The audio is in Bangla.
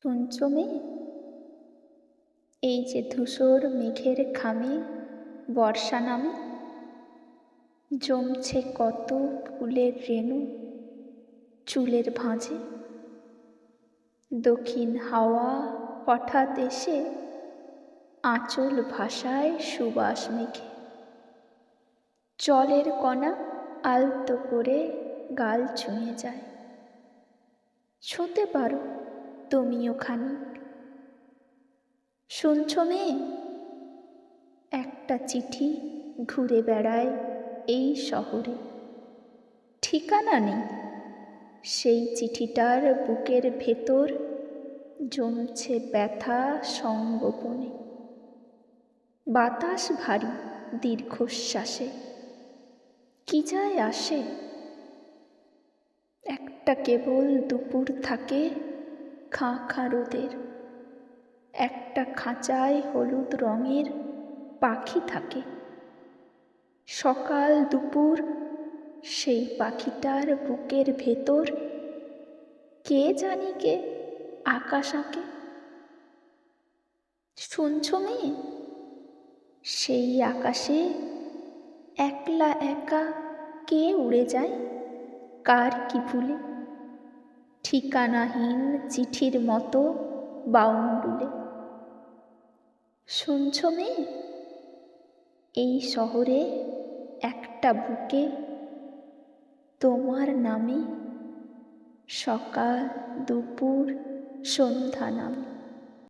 শুনছো মেয়ে, এই যে ধূসর মেঘের খামে বর্ষা নামে, জমছে কত ফুলের রেণু চুলের ভাঁজে। দক্ষিণ হাওয়া হঠাৎ এসে আঁচল ভাষায় সুবাস মেঘে, জলের কণা আলতো করে গাল ছুঁয়ে যায়। ছুঁতে পারো তুমিও খানিক। শুনছো মেয়ে, একটা চিঠি ঘুরে বেড়ায় এই শহরে, ঠিকানা নেই। সেই চিঠিটার বুকের ভেতর জমছে ব্যথা সংগোপনে। বাতাস ভারী দীর্ঘশ্বাসে, কি যায় আসে। একটা কেবল দুপুর থাকে খাঁ খাঁ রোদের, একটা খাঁচায় হলুদ রঙের পাখি থাকে। সকাল দুপুর সেই পাখিটার বুকের ভেতর কে জানি কে আকাশ আঁকে। শুনছো মেয়ে, সেই আকাশে একলা একা কে উড়ে যায় কার কি ভুলে, ঠিকানাহীন চিঠির মতো বাউন্ডুলে। শুনছো মেয়ে, এই শহরে একটা বুকে তোমার নামে সকাল দুপুর সন্ধ্যা নামে।